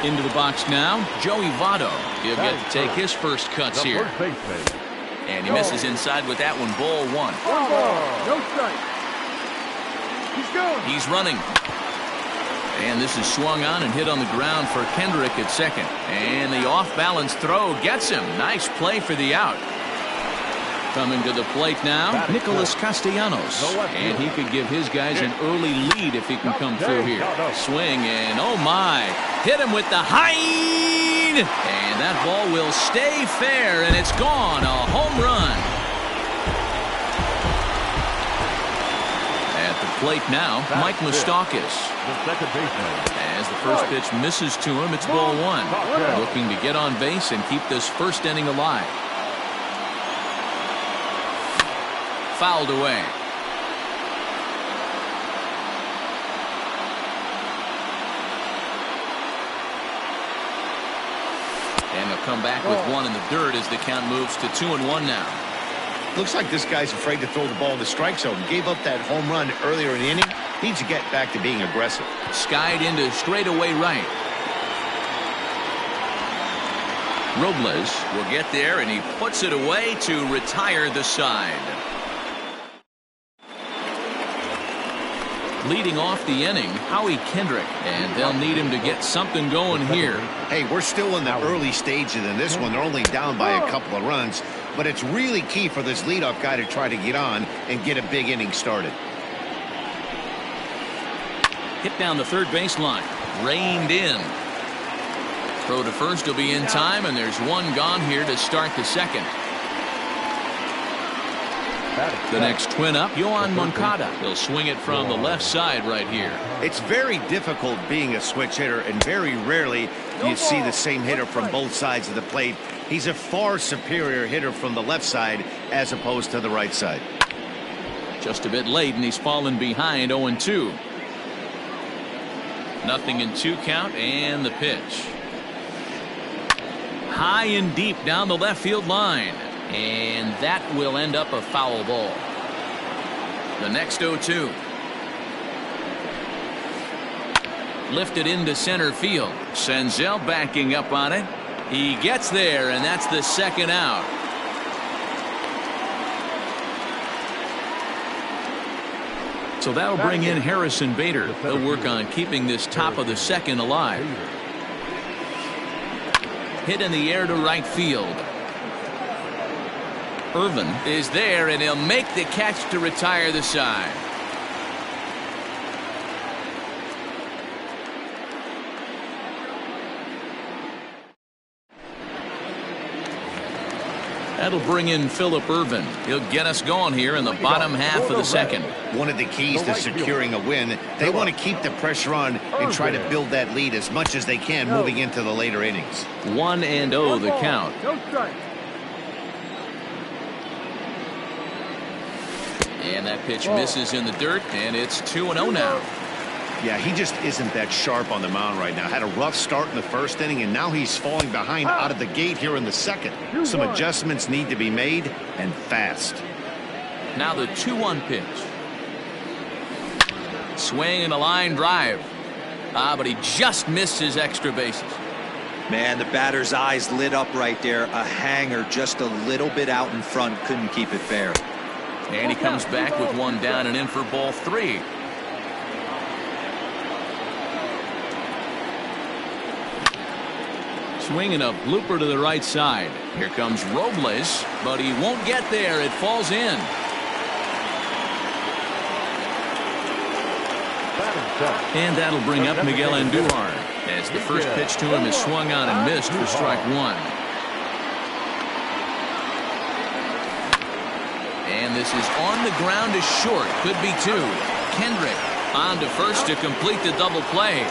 Into the box now, Joey Votto. He'll get to take his first cuts here. And he misses inside with that one. Ball one. No strike. He's running. And this is swung on and hit on the ground for Kendrick at second. And the off-balance throw gets him. Nice play for the out. Coming to the plate now, Nicholas Castellanos. And he could give his guys an early lead if he can come through here. Swing and oh my. Hit him with the Hind. And that ball will stay fair and it's gone. A home run. At the plate now, Mike Moustakas. As the first pitch misses to him, it's ball one. Looking to get on base and keep this first inning alive. Fouled away. And they'll come back with one in the dirt as the count moves to 2-1 now. Looks like this guy's afraid to throw the ball in the strike zone. Gave up that home run earlier in the inning. Needs to get back to being aggressive. Skied into straightaway right. Robles will get there and he puts it away to retire the side. Leading off the inning, Howie Kendrick, and they'll need him to get something going here. Hey, we're still in the early stages in this one. They're only down by a couple of runs, but it's really key for this leadoff guy to try to get on and get a big inning started. Hit down the third baseline, reined in. Throw to first will be in time, and there's one gone here to start the second. The next twin up, Yoan Moncada. He'll swing it from the left side right here. It's very difficult being a switch hitter, and very rarely do you see the same hitter from both sides of the plate. He's a far superior hitter from the left side as opposed to the right side. Just a bit late, and he's fallen behind 0-2. Nothing in 2 count, and the pitch. High and deep down the left field line. And that will end up a foul ball. The next 0-2. Lifted into center field. Senzel backing up on it. He gets there, and that's the second out. So that'll bring in Harrison Bader. He'll work on keeping this top of the second alive. Hit in the air to right field. Irvin is there, and he'll make the catch to retire the side. That'll bring in Phillip Irvin. He'll get us going here in the bottom half of the second. One of the keys to securing a win, they want to keep the pressure on and try to build that lead as much as they can moving into the later innings. 1-0 the count. And that pitch misses in the dirt, and it's 2-0 now. Yeah, he just isn't that sharp on the mound right now. Had a rough start in the first inning, and now he's falling behind out of the gate here in the second. Some adjustments need to be made, and fast. Now the 2-1 pitch. Swing and a line drive. But he just missed his extra bases. Man, the batter's eyes lit up right there. A hanger just a little bit out in front. Couldn't keep it fair. And he comes back with one down and in for ball 3. Swinging a blooper to the right side. Here comes Robles, but he won't get there. It falls in. And that'll bring up Miguel Andujar as the first pitch to him is swung on and missed for strike 1. And this is on the ground to short. Could be 2. Kendrick on to first to complete the double play.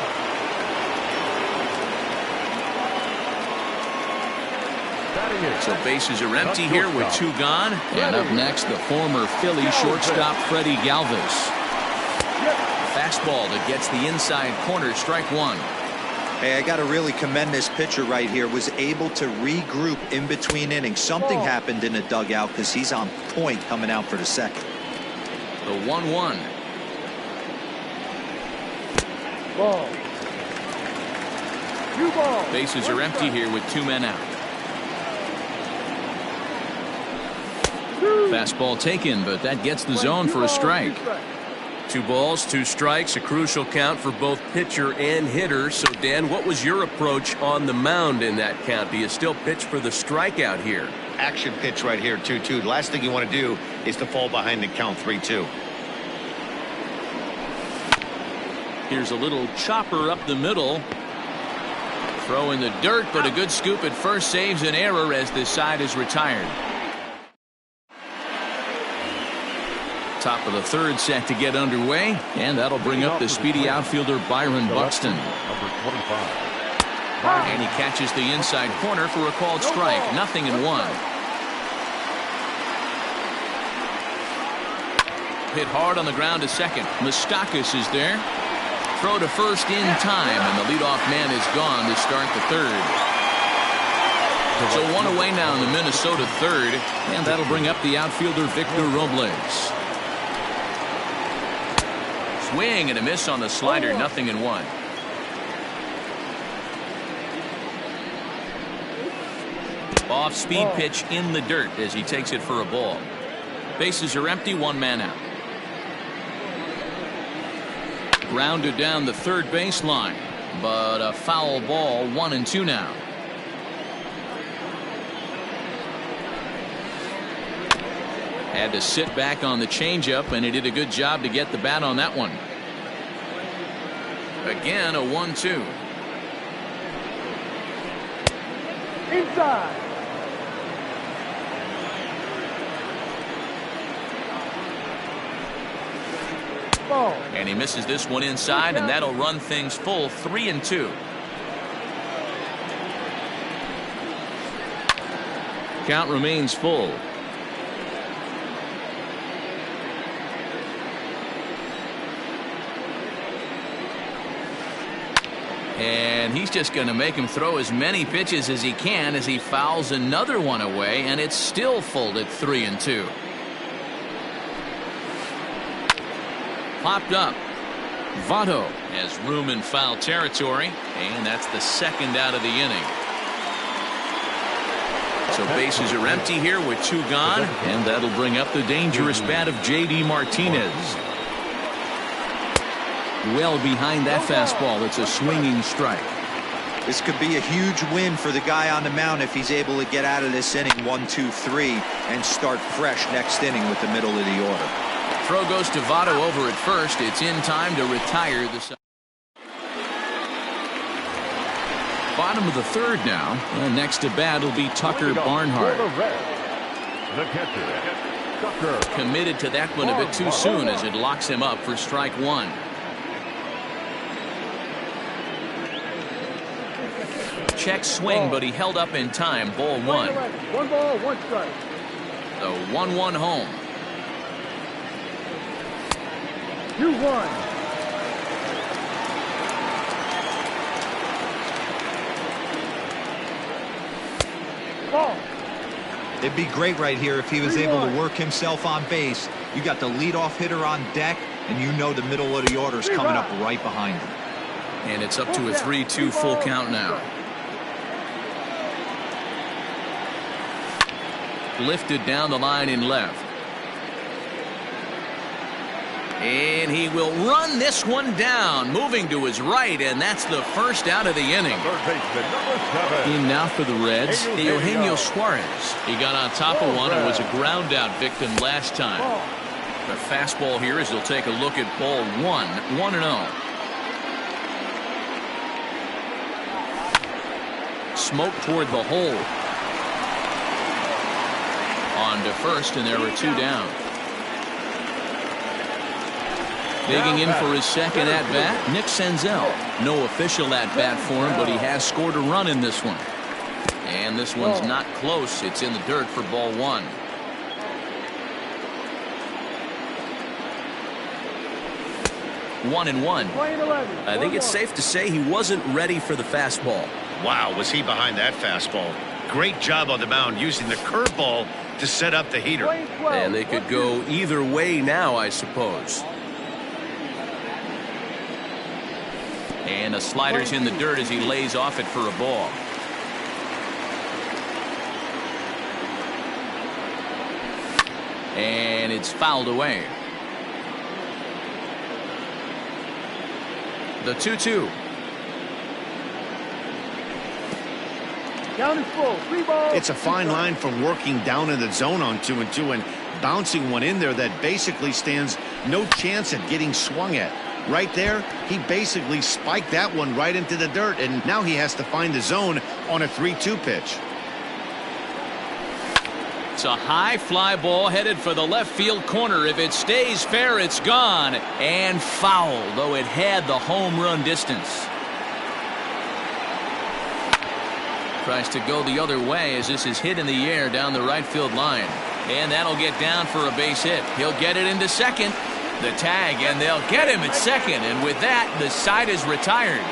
So bases are empty here with 2 gone. And up next, the former Philly shortstop Freddie Galvis. Fastball that gets the inside corner, strike 1. Hey, I got to really commend this pitcher right here. Was able to regroup in between innings. Something happened in the dugout because he's on point coming out for the second. The 1-1. Two balls. Bases are empty here with 2 men out. Fastball taken, but that gets the zone for a strike. 2 balls, 2 strikes, a crucial count for both pitcher and hitter. So, Dan, what was your approach on the mound in that count? Do you still pitch for the strikeout here? Action pitch right here, 2-2. The last thing you want to do is to fall behind the count 3-2. Here's a little chopper up the middle. Throw in the dirt, but a good scoop at first saves an error as this side is retired. Top of the third set to get underway, and that'll bring up the speedy outfielder Byron Buxton. Number 25. And he catches the inside corner for a called strike. 0-1. Hit hard on the ground to second. Moustakas is there. Throw to first in time, and the leadoff man is gone to start the third. So 1 away now in the Minnesota third, and that'll bring up the outfielder Victor Robles. Swing and a miss on the slider. 0-1. Off speed pitch in the dirt as he takes it for a ball. Bases are empty. 1 man out. Grounded down the third baseline, but a foul ball. 1-2 now. Had to sit back on the changeup, and he did a good job to get the bat on that one. Again, a 1-2. Inside. Ball. And he misses this one inside, and that'll run things full. 3-2. Count remains full. And he's just going to make him throw as many pitches as he can as he fouls another one away, and it's still full at 3-2. Popped up. Votto has room in foul territory, and that's the second out of the inning. So bases are empty here with 2 gone, and that'll bring up the dangerous bat of J.D. Martinez. Well behind that fastball. It's a swinging strike. This could be a huge win for the guy on the mound if he's able to get out of this inning 1-2-3 and start fresh next inning with the middle of the order. Throw goes to Votto over at first. It's in time to retire the side. Bottom of the third now. And next to bat will be Tucker Barnhart. The catcher, Tucker. Committed to that one a bit too soon as it locks him up for strike 1. Check swing, but he held up in time. Ball 1. 1 ball, 1 strike. The 1-1 home. 2-1. Ball. It'd be great right here if he was able to work himself on base. You got the leadoff hitter on deck, and you know the middle of the order is coming up right behind him. And it's up to a 3-2 full count now. Lifted down the line in left. And he will run this one down, moving to his right, and that's the first out of the inning. Third baseman, number 7. In now for the Reds, Eugenio Suarez. He got on top of one and was a ground out victim last time. The fastball here as he'll take a look at ball 1, 1-0. Smoke toward the hole. On to first, and there are 2 down. Digging in for his second at-bat, Nick Senzel. No official at-bat for him, but he has scored a run in this one. And this one's not close. It's in the dirt for ball 1. One and one. I think it's safe to say he wasn't ready for the fastball. Wow, was he behind that fastball. Great job on the mound using the curveball to set up the heater. And they could go either way now, I suppose. And a slider's in the dirt as he lays off it for a ball. And it's fouled away. The 2-2. Down is full. 3 balls. It's a fine line from working down in the zone on 2-2 and bouncing one in there that basically stands no chance at getting swung at. Right there, he basically spiked that one right into the dirt, and now he has to find the zone on a 3-2 pitch. It's a high fly ball headed for the left field corner. If it stays fair, it's gone. And foul, though it had the home run distance. Tries to go the other way as this is hit in the air down the right field line. And that'll get down for a base hit. He'll get it into second. The tag, and they'll get him at second. And with that, the side is retired.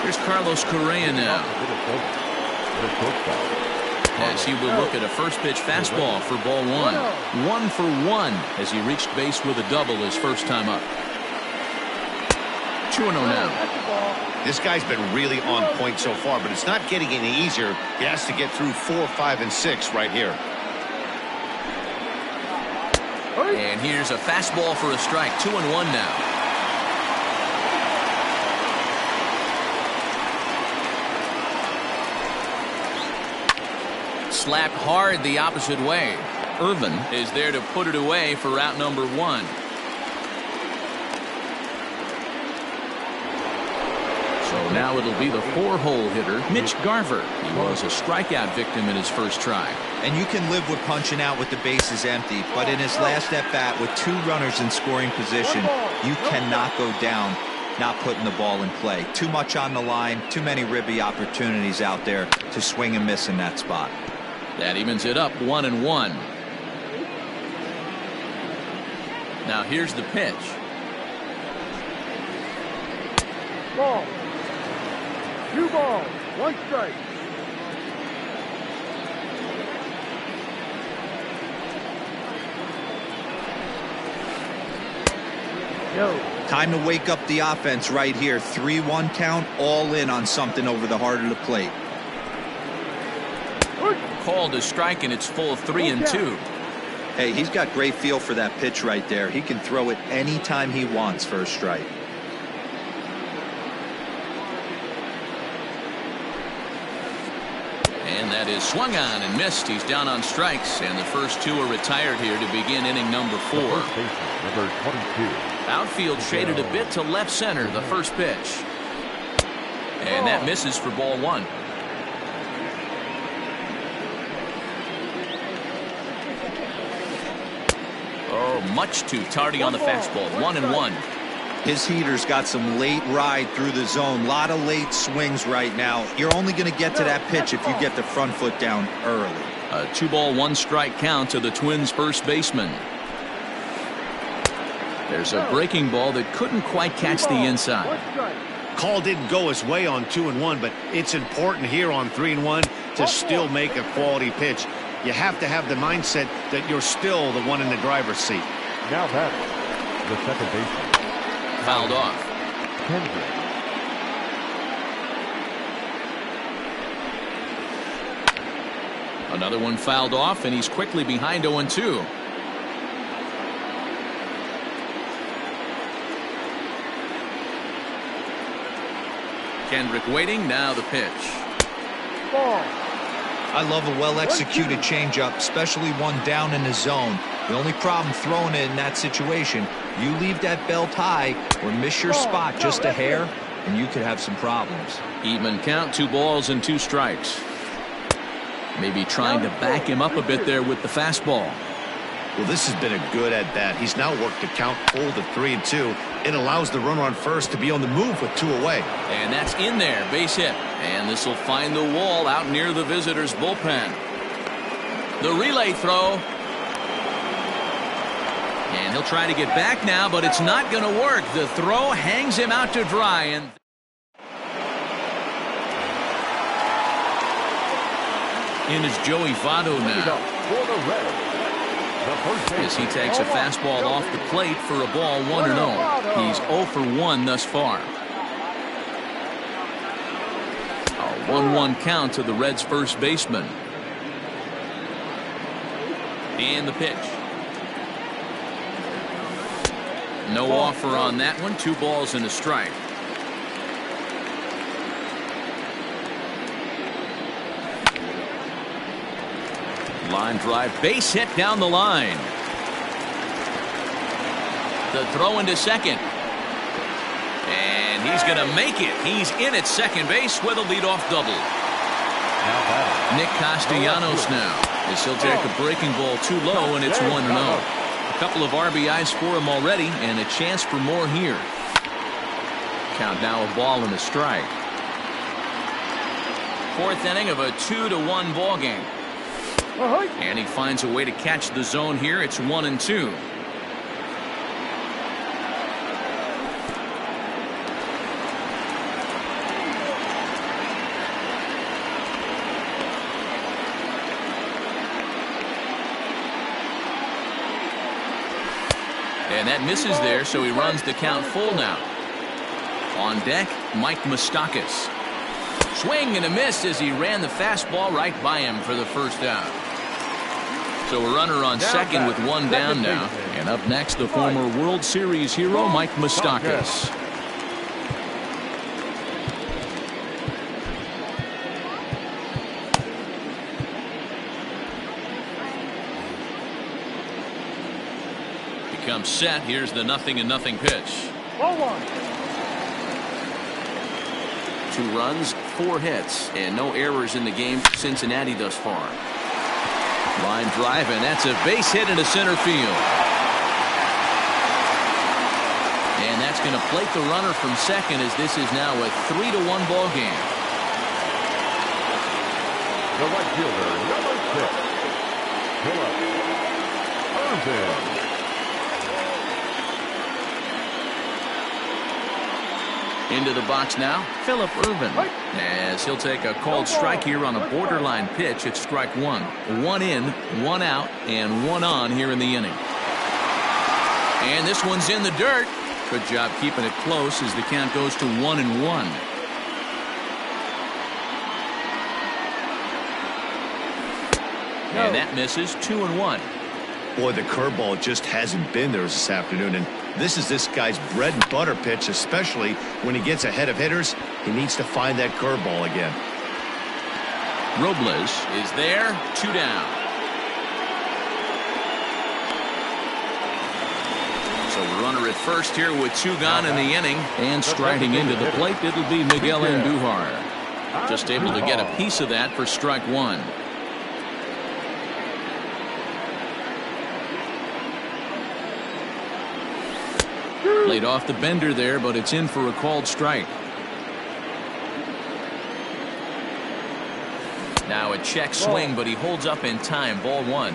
Here's Carlos Correa now, as he will look at a first pitch fastball for ball one. 1 for 1 as he reached base with a double his first time up. 2-0 now. This guy's been really on point so far, but it's not getting any easier. He has to get through 4, 5, and 6 right here. And here's a fastball for a strike. 2-1 now. Slapped hard the opposite way. Irvin is there to put it away for out number 1. So now it'll be the 4-hole hitter, Mitch Garver. He was a strikeout victim in his first try. And you can live with punching out with the bases empty, but in his last at-bat with 2 runners in scoring position, you cannot go down not putting the ball in play. Too much on the line, too many ribby opportunities out there to swing and miss in that spot. That evens it up 1-1. Now here's the pitch. Ball. 2 balls. 1 strike. Time to wake up the offense right here. 3-1 count, all in on something over the heart of the plate. Called a strike, and it's full 3-2. Hey, he's got great feel for that pitch right there. He can throw it anytime he wants for a strike. And that is swung on and missed. He's down on strikes, and the first 2 are retired here to begin inning number 4. Number 22. Outfield shaded a bit to left center, the first pitch. And that misses for ball 1. Oh, much too tardy on the fastball. 1-1. His heater's got some late ride through the zone. A lot of late swings right now. You're only going to get to that pitch if you get the front foot down early. A 2-ball, 1-strike count to the Twins' first baseman. There's a breaking ball that couldn't quite catch the inside. Call didn't go his way on 2-1, but it's important here on 3-1 to still make a quality pitch. You have to have the mindset that you're still the one in the driver's seat. Now that the second baseman. Fouled off. Kendrick. Another one fouled off, and he's quickly behind 0-2. Kendrick waiting. Now the pitch. Ball. I love a well-executed changeup, especially one down in the zone. The only problem throwing it in that situation, you leave that belt high or miss your spot just a hair, and you could have some problems. Even count, 2 balls and 2 strikes. Maybe trying to back him up a bit there with the fastball. Well, this has been a good at-bat. He's now worked the count full to 3-2. It allows the runner on first to be on the move with 2 away. And that's in there, base hit. And this will find the wall out near the visitors' bullpen. The relay throw. And he'll try to get back now, but it's not going to work. The throw hangs him out to dry. And in is Joey Votto now. For the Reds, as he takes a fastball off the plate for a ball 1-0. He's 0 for 1 thus far. A 1-1 count to the Reds' first baseman. And the pitch. No offer on that one. 2 balls and a strike. Line drive, base hit down the line. The throw into second. And he's going to make it. He's in at second base with a leadoff double. Nick Castellanos now, as he'll take a breaking ball too low, and it's 1-0. A couple of RBIs for him already, and a chance for more here. Count now a ball and a strike. 4th inning of a 2-1 ball game. And he finds a way to catch the zone here. It's 1-2. And that misses there, so he runs the count full now. On deck, Mike Moustakas. Swing and a miss as he ran the fastball right by him for the first out. So a runner on second with 1 down now. And up next, the former World Series hero, Mike Moustakas. Becomes set. Here's the 0-0 pitch. 2 runs, 4 hits, and no errors in the game for Cincinnati thus far. Line drive, and that's a base hit into center field. And that's going to plate the runner from second, as this is now a 3-1 ball game. The right fielder, number 6, Philip Irvin. Into the box now, Philip Irvin, as he'll take a called strike here on a borderline pitch. It's strike 1. 1 in, 1 out, and 1 on here in the inning. And this one's in the dirt. Good job keeping it close as the count goes to 1-1. And that misses. 2-1. Boy, the curveball just hasn't been there this afternoon, and this is this guy's bread and butter pitch, especially when he gets ahead of hitters. He needs to find that curveball again. Robles is there. 2 down. So a runner at first here with 2 gone in the inning, and striding into the plate, it'll be Miguel Andujar. Just able to get a piece of that for strike 1. Laid off the bender there, but it's in for a called strike. Now a check swing, but he holds up in time. Ball 1.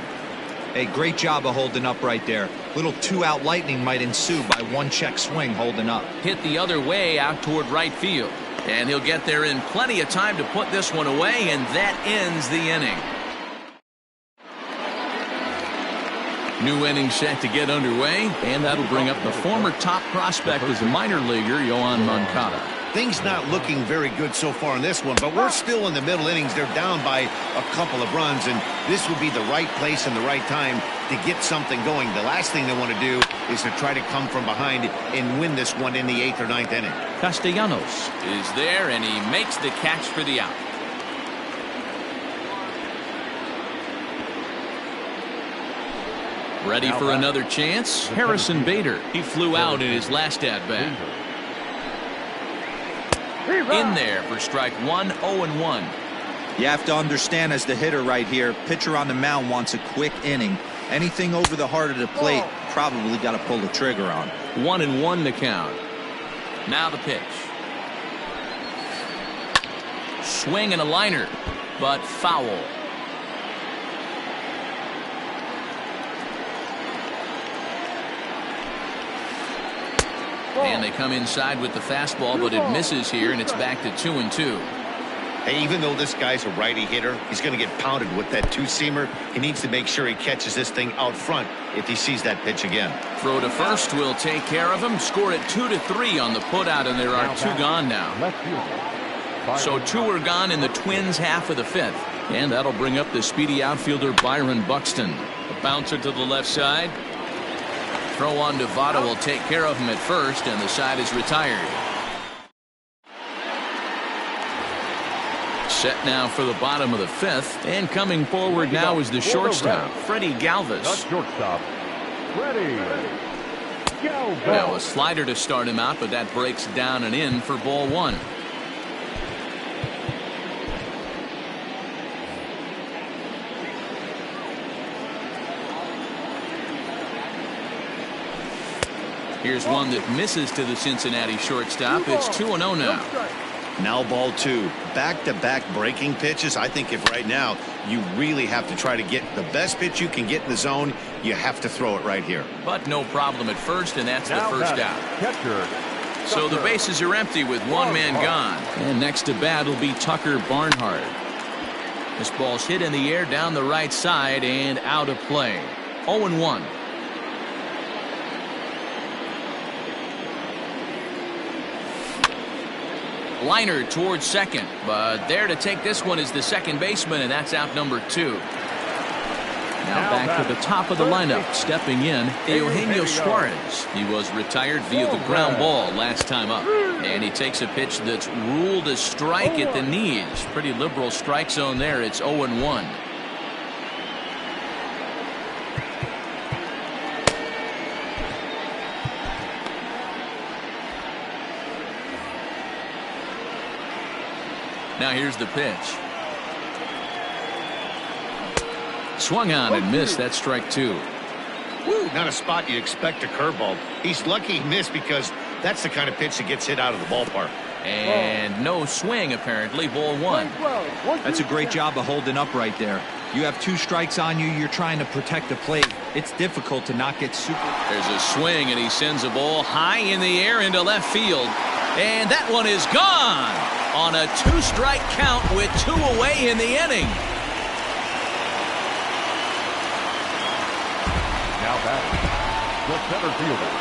Hey, great job of holding up right there. Little 2-out lightning might ensue by 1 check swing holding up. Hit the other way out toward right field. And he'll get there in plenty of time to put this one away, and that ends the inning. New inning set to get underway, and that'll bring up the former top prospect as a minor leaguer, Yoan Moncada. Things not looking very good so far in this one, but we're still in the middle innings. They're down by a couple of runs, and this would be the right place and the right time to get something going. The last thing they want to do is to try to come from behind and win this one in the 8th or 9th inning. Castellanos is there, and he makes the catch for the out. Ready for another chance? Harrison Bader. He flew out in his last at-bat. In there for strike 1, 0-1. You have to understand, as the hitter right here, pitcher on the mound wants a quick inning. Anything over the heart of the plate, probably got to pull the trigger on. 1-1 the count. Now the pitch. Swing and a liner, but foul. And they come inside with the fastball, but it misses here, and it's back to 2-2. Hey, even though this guy's a righty hitter, he's going to get pounded with that two-seamer. He needs to make sure he catches this thing out front if he sees that pitch again. Throw to first will take care of him. Score it 2-3 on the putout, and there are 2 gone now. So 2 are gone in the Twins' half of the 5th. And that'll bring up the speedy outfielder Byron Buxton. A bouncer to the left side. Throw on to Votto will take care of him at first, and the side is retired. Set now for the bottom of the 5th, and coming forward now is the shortstop, Freddie Galvis. The shortstop, Freddie Galvis. Now a slider to start him out, but that breaks down and in for ball 1. Here's one that misses to the Cincinnati shortstop. It's 2-0 now. Now ball 2. Back-to-back breaking pitches. I think if right now you really have to try to get the best pitch you can get in the zone, you have to throw it right here. But no problem at first, and that's the Now first batting, out. catcher, So the Tucker bases are empty with 1 man gone. And next to bat will be Tucker Barnhart. This ball's hit in the air down the right side and out of play. 0-1. Liner towards second, but there to take this one is the second baseman, and that's out number 2. Now back to the top of the lineup, stepping in, Eugenio Suarez. He was retired via the ground ball last time up, and he takes a pitch that's ruled a strike at the knees. Pretty liberal strike zone there. It's 0-1. Now here's the pitch. Swung on and missed. That's strike 2. Woo, not a spot you expect a curveball. He's lucky he missed because that's the kind of pitch that gets hit out of the ballpark. And no swing, apparently. Ball 1. That's a great job of holding up right there. You have 2 strikes on you. You're trying to protect the plate. It's difficult to not get super. There's a swing, and he sends a ball high in the air into left field. And that one is gone on a 2-strike count with 2 away in the inning. now batting, the center fielder,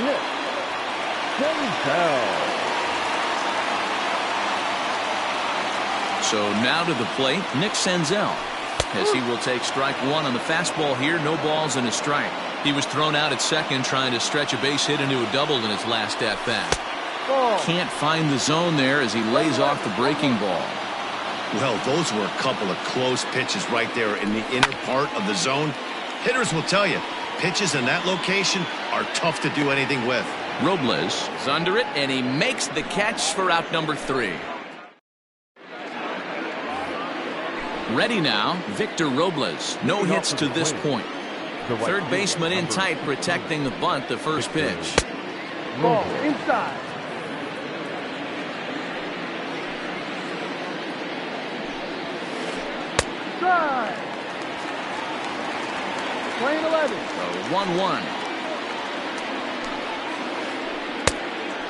Nick Senzel. So now to the plate, Nick Senzel, as he will take strike 1 on the fastball here. No balls and a strike. He was thrown out at second trying to stretch a base hit into a double in his last at bat. Can't find the zone there as he lays off the breaking ball. Well, those were a couple of close pitches right there in the inner part of the zone. Hitters will tell you, pitches in that location are tough to do anything with. Robles is under it, and he makes the catch for out number 3. Ready now, Victor Robles. No hits to this point. Third baseman in tight, protecting the bunt, the first pitch. Ball inside. Drive. Playing 11. 1-1.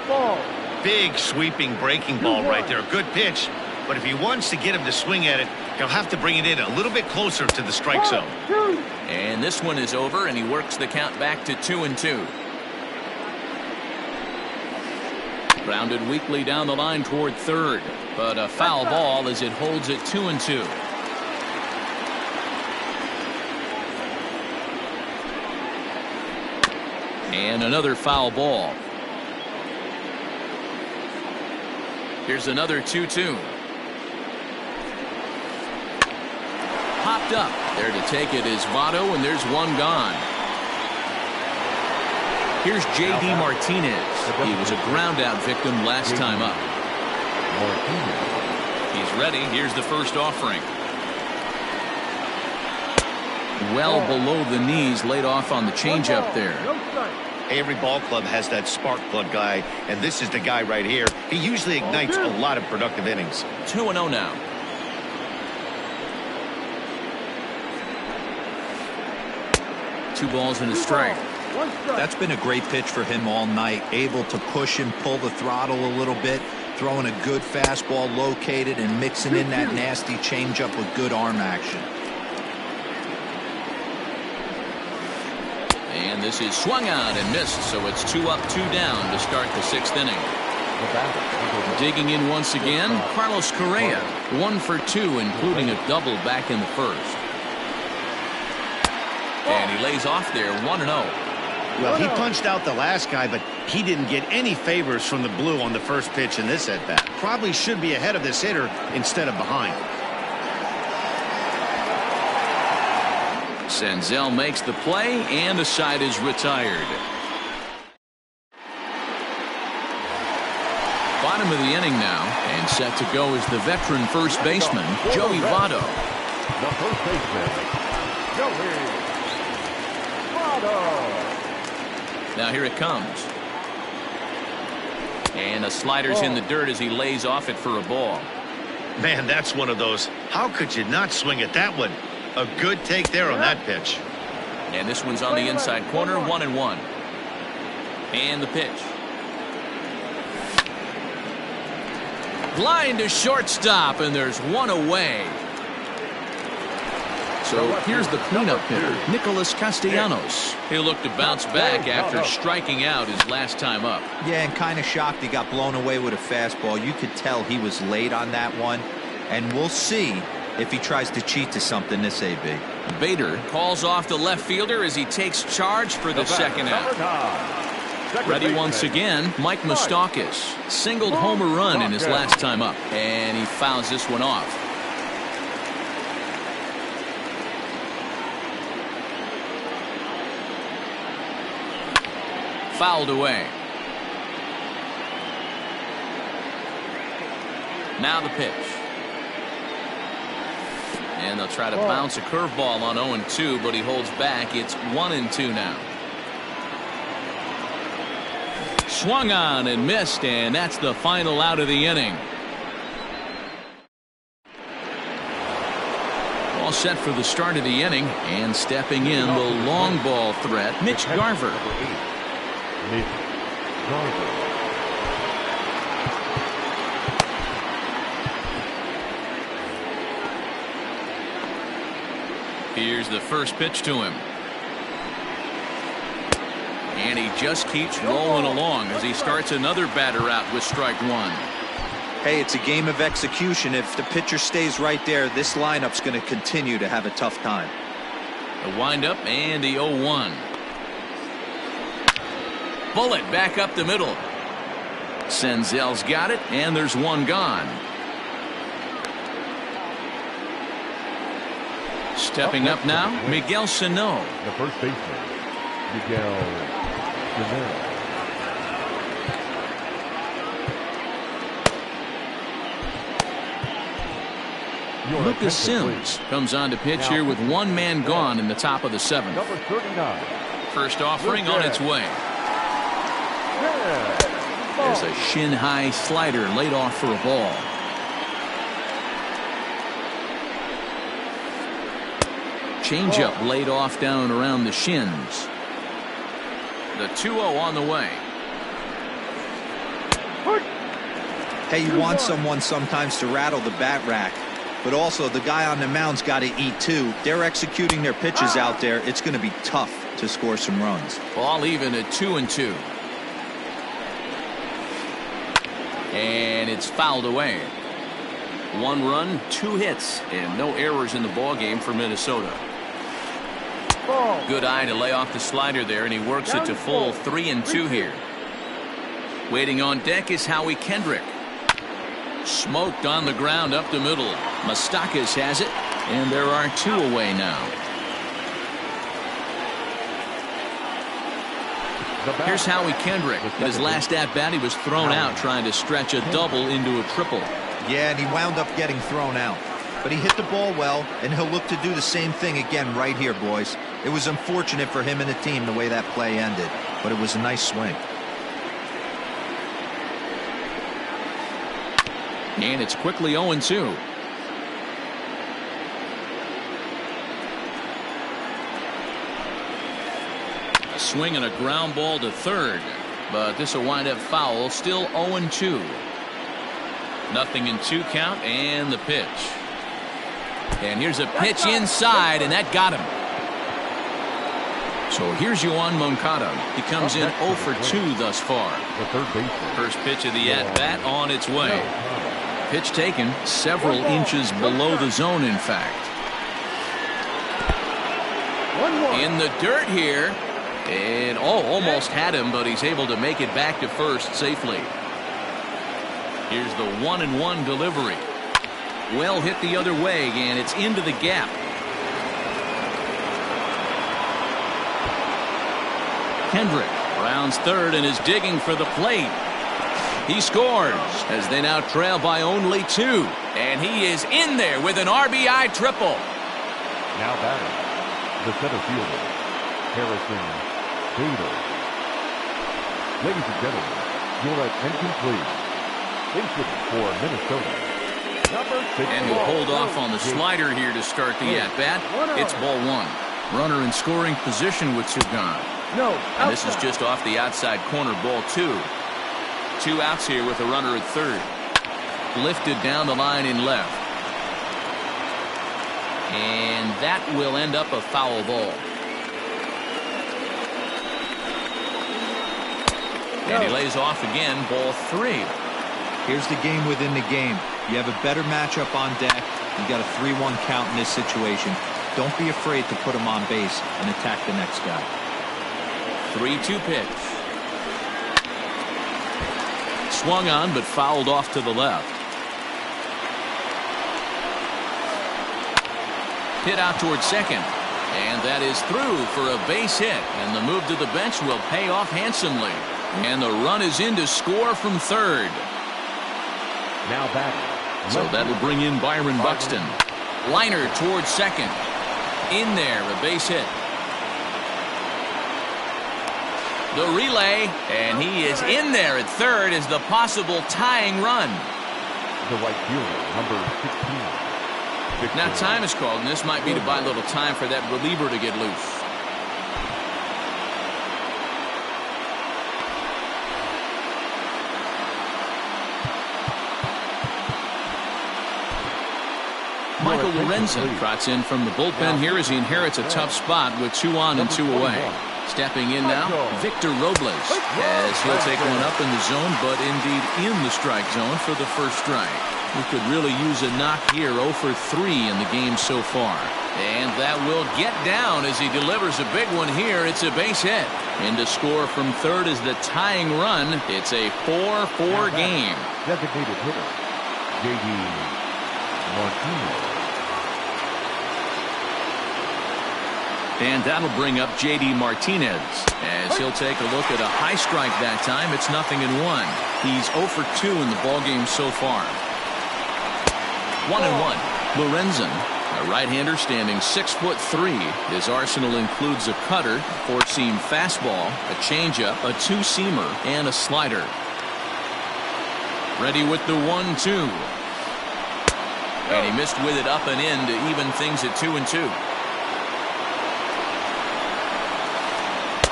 Ball. Big sweeping breaking ball right there. Good pitch. But if he wants to get him to swing at it, he'll have to bring it in a little bit closer to the strike zone. And this one is over, and he works the count back to 2-2. Grounded weakly down the line toward third, but a foul ball as it holds it 2-2. And another foul ball. Here's another 2-2. Popped up. There to take it is Votto, and there's one gone. Here's J.D. Martinez. He was a ground-out victim last time up. He's ready. Here's the first offering. Well below the knees, laid off on the changeup there. Every ball club has that spark plug guy, and this is the guy right here. He usually ignites a lot of productive innings. 2-0 now. Two balls and a strike. That's been a great pitch for him all night. Able to push and pull the throttle a little bit. throwing a good fastball located and mixing in that nasty changeup with good arm action. And this is swung on and missed, so it's 2 up, 2 down to start the 6th inning. Digging in once again, Carlos Correa, 1 for 2, including a double back in the first. And he lays off there, 1-0. Well, he punched out the last guy, but he didn't get any favors from the blue on the first pitch in this at-bat. Probably should be ahead of this hitter instead of behind. Senzel makes the play, and the side is retired. Bottom of the inning now, and set to go is the veteran first baseman, Joey Votto. The first baseman, Joey Votto. Now here it comes. And the slider's in the dirt as he lays off it for a ball. Man, that's one of those. How could you not swing at that one? A good take there on that pitch. And this one's on the inside corner, 1-1. And the pitch. Line to shortstop, and there's one away. So here's the cleanup hitter, Nicholas Castellanos. He'll look to bounce back after striking out his last time up. Yeah, and kind of shocked he got blown away with a fastball. You could tell he was late on that one, and we'll see if he tries to cheat to something this AB. Bader calls off the left fielder as he takes charge for the second out. Ready once again, Mike Moustakas. Singled homer run in his last time up, and he fouls this one off. Fouled away. Now the pitch. And they'll try to bounce a curveball on 0-2, but he holds back. It's 1-2 now. Swung on and missed, and that's the final out of the inning. All set for the start of the inning, and stepping in the long ball threat, Mitch Garver. Mitch Garver. Here's the first pitch to him. And he just keeps rolling along as he starts another batter out with strike 1. Hey, it's a game of execution. If the pitcher stays right there, this lineup's going to continue to have a tough time. The windup and the 0-1. Bullet back up the middle. Senzel's got it, and there's one gone. Stepping up now, Miguel Sano. The first baseman, Miguel Sano. Lucas Sims comes on to pitch here with one man gone in the top of the 7th. Number 39. First offering on its way. There's a shin-high slider laid off for a ball. Changeup laid off down around the shins. The 2-0 on the way. Hey, you want someone sometimes to rattle the bat rack, but also the guy on the mound's got to eat too. They're executing their pitches out there. It's going to be tough to score some runs. Ball even at 2-2. And it's fouled away. 1 run, 2 hits, and no errors in the ball game for Minnesota. Good eye to lay off the slider there, and he works it to full 3-2 here. Waiting on deck is Howie Kendrick. Smoked on the ground up the middle. Moustakas has it, and there are 2 away now. Here's Howie Kendrick. In his last at-bat, he was thrown out trying to stretch a double into a triple. Yeah, and he wound up getting thrown out. But he hit the ball well, and he'll look to do the same thing again right here, boys. It was unfortunate for him and the team the way that play ended, but it was a nice swing. And it's quickly 0-2. A swing and a ground ball to third, but this will wind up foul. Still 0-2. 0-2 count and the pitch. And here's a pitch inside, and that got him. So here's Yoan Moncada. He comes in 0 for 2 thus far. The third baseman. First pitch of the at-bat on its way. Pitch taken several inches below the zone, in fact. In the dirt here. And almost had him, but he's able to make it back to first safely. Here's the 1-1 delivery. Well hit the other way, and it's into the gap. Kendrick rounds third and is digging for the plate. He scores as they now trail by only 2. And he is in there with an RBI triple. Now batting, the center fielder, Harrison Bader. Ladies and gentlemen, your attention please. Incident for Minnesota. And he'll hold off on the slider here to start the at-bat. It's ball 1. Runner in scoring position with 2 gone. And this is just off the outside corner, ball 2. 2 outs here with a runner at third. Lifted down the line in left. And that will end up a foul ball. And he lays off again, ball 3. Here's the game within the game. You have a better matchup on deck. You got a 3-1 count in this situation. Don't be afraid to put him on base and attack the next guy. 3-2 pitch. Swung on but fouled off to the left. Hit out towards second. And that is through for a base hit. And the move to the bench will pay off handsomely. And the run is in to score from third. Now batting. So that'll bring in Byron Buxton. Liner towards second. In there, a base hit. The relay, and he is in there at third as the possible tying run. The right fielder, number 16. Now time is called, and this might be to buy a little time for that reliever to get loose. Michael Lorenzen trots in from the bullpen here as he inherits a tough spot with 2 on and 2 away. Stepping in now, Victor Robles, as he'll take one up in the zone, but indeed in the strike zone for the first strike. He could really use a knock here, 0 for 3 in the game so far. And that will get down as he delivers a big one here. It's a base hit. And to score from third is the tying run. It's a 4-4 game. Designated hitter, J.D. Martinez. And that'll bring up J.D. Martinez as he'll take a look at a high strike that time. It's 0-1. He's 0 for 2 in the ballgame so far. 1-1. Lorenzen, a right-hander standing 6'3". His arsenal includes a cutter, a 4-seam fastball, a changeup, a 2-seamer, and a slider. Ready with the 1-2. And he missed with it up and in to even things at 2-2.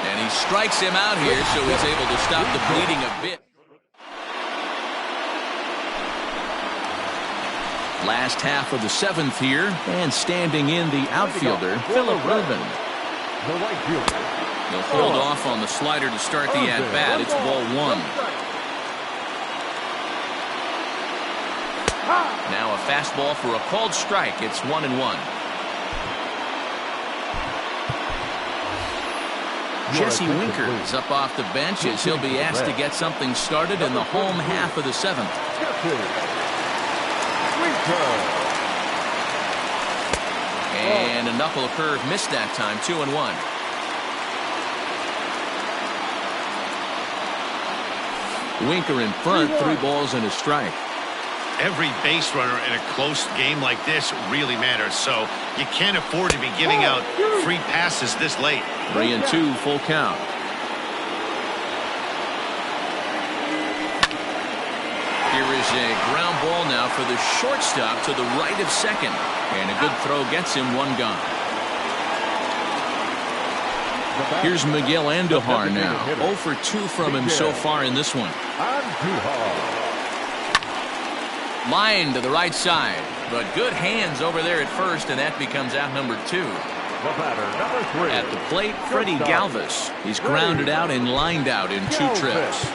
And he strikes him out here, so he's able to stop the bleeding a bit. Last half of the 7th here, and standing in the outfielder, Phillip Rubin. The right fielder. He'll hold off on the slider to start the at-bat. It's ball 1. Now a fastball for a called strike. It's 1-1. Jesse Winker is up off the bench as he'll be asked to get something started in the home half of the 7th. And a knuckle curve missed that time. 2-1. Winker in front, 3 balls and a strike. Every base runner in a close game like this really matters, so you can't afford to be giving out free passes this late. 3-2, full count. Here is a ground ball now for the shortstop to the right of second. And a good throw gets him 1 gone. Here's Miguel Andujar now. 0 for 2 from him so far in this one. Line to the right side, but good hands over there at first, and that becomes out number 2. The batter, number 3. At the plate, Freddie Galvis. He's grounded out and lined out in 2 trips.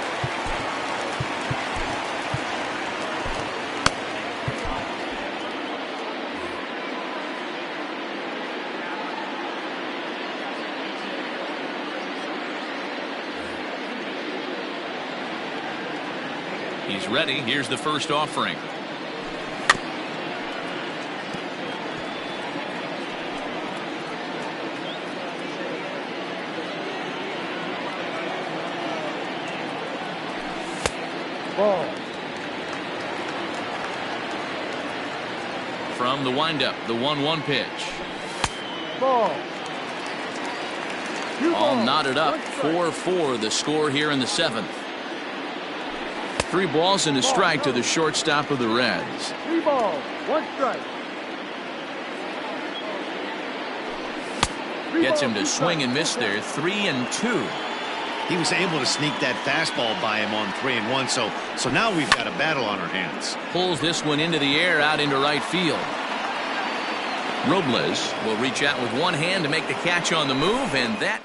He's ready. Here's the first offering. Ball. From the windup, the 1-1 pitch. Ball. All knotted up. 4-4 the score here in the 7th. 3 balls and a strike to the shortstop of the Reds. 3 balls, 1 strike. Gets him to swing and miss there. 3-2. He was able to sneak that fastball by him on 3-1, so now we've got a battle on our hands. Pulls this one into the air out into right field. Robles will reach out with one hand to make the catch on the move, and that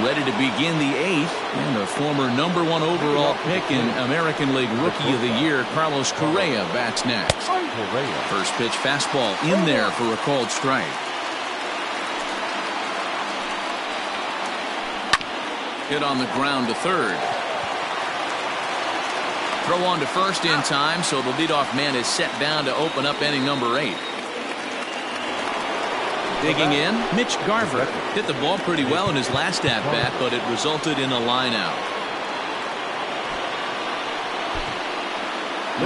ready to begin the 8th, and a former number 1 overall pick in American League Rookie of the Year, Carlos Correa, bats next. First pitch fastball in there for a called strike. Hit on the ground to third. Throw on to first in time, so the leadoff man is set down to open up inning number 8. Digging in, Mitch Garver hit the ball pretty well in his last at-bat, but it resulted in a line out.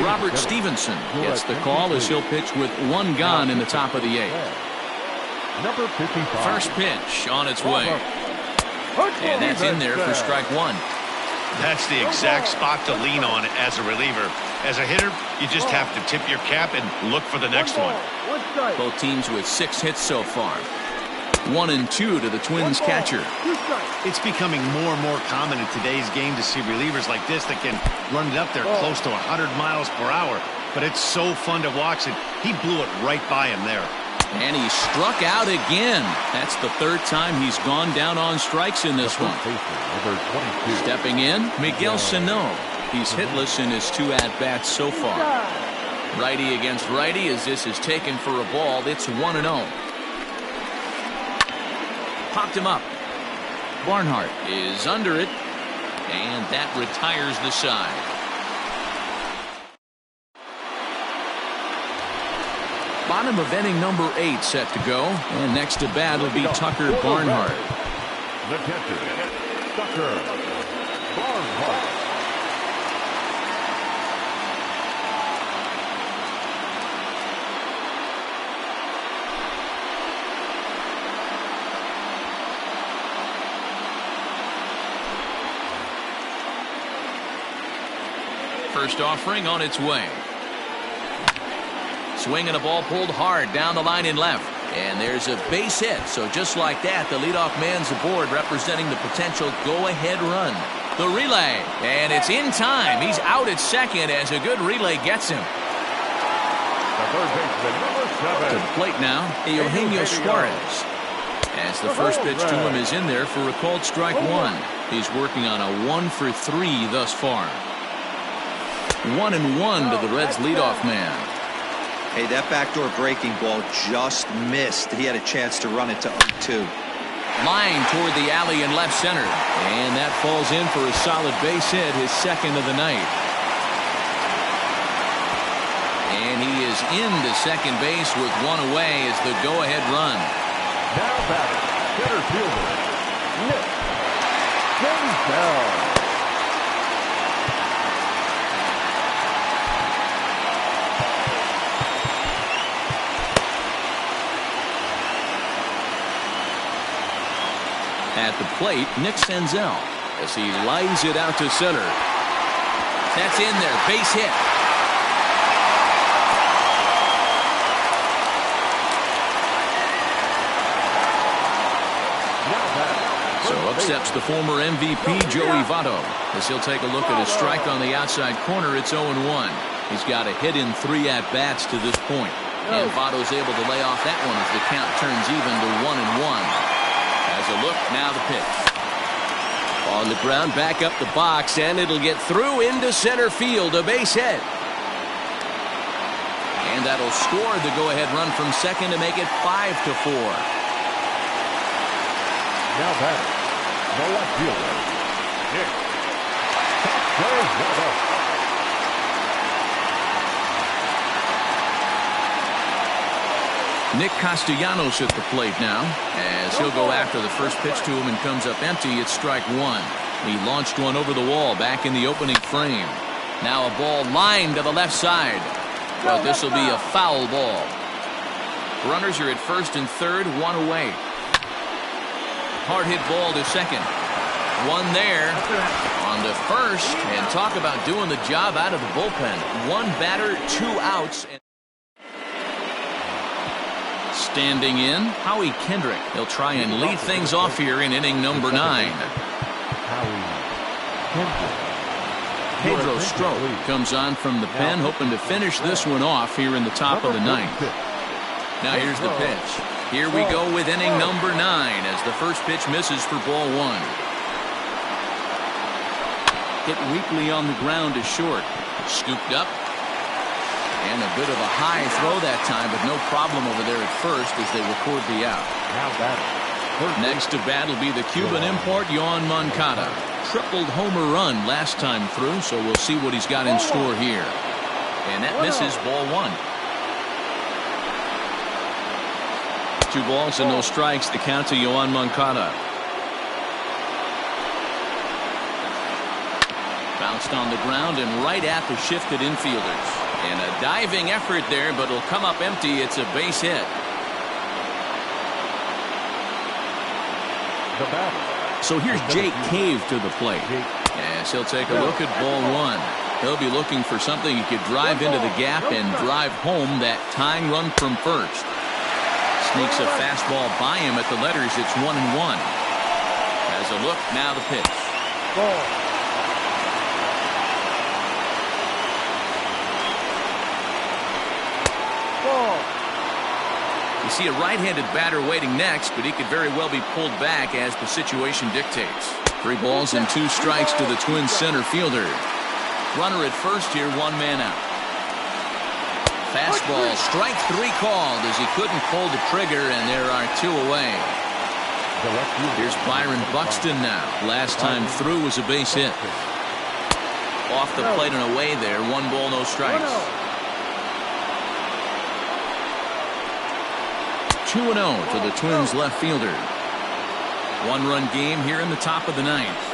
Robert Stevenson gets the call as he'll pitch with 1 gone in the top of the 8th. Number 55. First pitch on its way. And that's in there for strike 1. That's the exact spot to lean on as a reliever. As a hitter, you just have to tip your cap and look for the next one. Both teams with 6 hits so far. 1-2 to the Twins catcher. It's becoming more and more common in today's game to see relievers like this that can run it up there close to 100 miles per hour. But it's so fun to watch it. He blew it right by him there. And he struck out again. That's the 3rd time he's gone down on strikes in this one. Number 22. Stepping in, Miguel Sano. He's hitless in his 2 at-bats so far. Righty against righty as this is taken for a ball. It's 1-0. Popped him up. Barnhart is under it, and that retires the side. Bottom of inning number 8 set to go, and next to bat will be Tucker Barnhart. The catcher, Tucker Barnhart. First offering on its way. Swing and a ball pulled hard down the line in left. And there's a base hit. So just like that, the leadoff man's aboard, representing the potential go-ahead run. The relay. And it's in time. He's out at second as a good relay gets him. The third baseman, number 7. To the plate now, Eugenio Suarez. As the first pitch to him is in there for a called strike 1. He's working on a 1-for-3 thus far. 1-1 to the Reds leadoff man. Hey, that backdoor breaking ball just missed. He had a chance to run it to 0-2. Line toward the alley in left center. And that falls in for a solid base hit, his 2nd of the night. And he is into second base with 1 away as the go-ahead run. Now batting, center fielder, Nick Senzel. At the plate, Nick Senzel, as he lines it out to center. That's in there, base hit. So Up steps the former MVP, Joey Votto, as he'll take a look at his strike on the outside corner. It's 0-1. He's got a hit in 3 at-bats to this point. And Votto's able to lay off that one as the count turns even to 1-1. As a look, now the pitch. On the ground, back up the box, and it'll get through into center field, a base hit. And that'll score the go-ahead run from second to make it 5-4. Now batting, the left fielder, Nick Castellanos. Nick Castellanos at the plate now, as he'll go after the first pitch to him and comes up empty. It's strike one. He launched one over the wall back in the opening frame. Now a ball lined to the left side, but this will be a foul ball. Runners are at first and third, one away. Hard hit ball to second. One there on the first, and talk about doing the job out of the bullpen. One batter, 2 outs. Standing in, Howie Kendrick. He'll try and lead things off here in inning number 9. Pedro Strop comes on from the pen, hoping to finish this one off here in the top of the 9th. Now here's the pitch. Here we go with inning number 9 as the first pitch misses for ball 1. Hit weakly on the ground to short. Scooped up. And a bit of a high throw that time, but no problem over there at first as they record the out. Next to bat will be the Cuban import, Yoan Moncada. Tripled homer run last time through, so we'll see what he's got in store here. And that misses ball 1. 2 balls and no strikes, the count to Yoan Moncada. Bounced on the ground and right at the shifted infielders. And a diving effort there, but it'll come up empty. It's a base hit. So here's Jake Cave to the plate. As he'll take a look at ball 1. He'll be looking for something he could drive into the gap and drive home that tying run from first. Sneaks a fastball by him at the letters. It's 1-1. As a look, now the pitch. You see a right-handed batter waiting next, but he could very well be pulled back as the situation dictates. 3 balls and 2 strikes to the Twins center fielder. Runner at first here, 1 man out. Fastball, strike 3 called as he couldn't pull the trigger, and there are 2 away. Here's Byron Buxton now. Last time through was a base hit. Off the plate and away there, 1 ball, no strikes. 2-0 to the Twins left fielder. 1-run game here in the top of the 9th.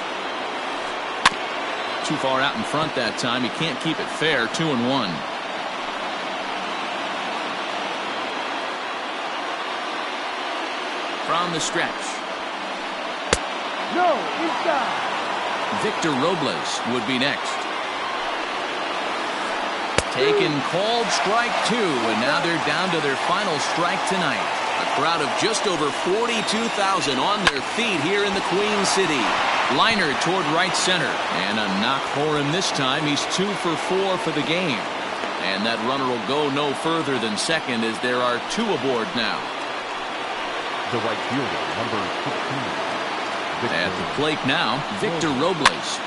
Too far out in front that time. He can't keep it fair. 2-1. From the stretch. No, inside. Victor Robles would be next. Taken, called, strike 2, and now they're down to their final strike tonight. A crowd of just over 42,000 on their feet here in the Queen City. Liner toward right center, and a knock for him this time. He's 2 for 4 for the game. And that runner will go no further than second as there are 2 aboard now. The right fielder, number 15. At the plate now, Victor Robles.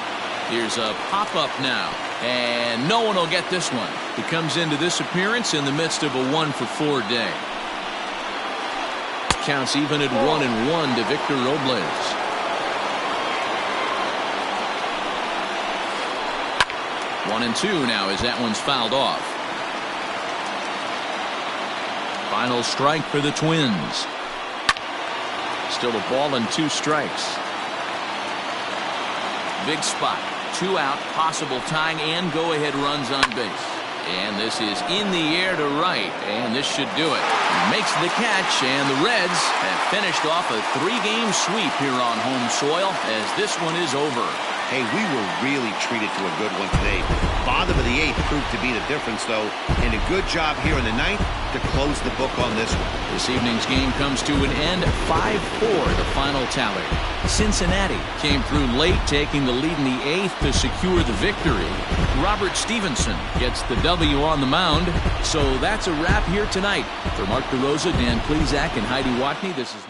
Here's a pop-up now, and no one will get this one. He comes into this appearance in the midst of a 1 for 4 day. Counts even at 1-1 to Victor Robles. One and 2 now as that one's fouled off. Final strike for the Twins. Still a ball and 2 strikes. Big spot. 2 out, possible tying and go-ahead runs on base. And this is in the air to right, and this should do it. He makes the catch, and the Reds have finished off a 3-game sweep here on home soil as this one is over. Hey, we were really treated to a good one today. Bottom of the 8th proved to be the difference, though, and a good job here in the 9th to close the book on this one. This evening's game comes to an end, 5-4, the final tally. Cincinnati came through late, taking the lead in the 8th to secure the victory. Robert Stevenson gets the W on the mound. So that's a wrap here tonight. For Mark DeRosa, Dan Plezak, and Heidi Watney, this is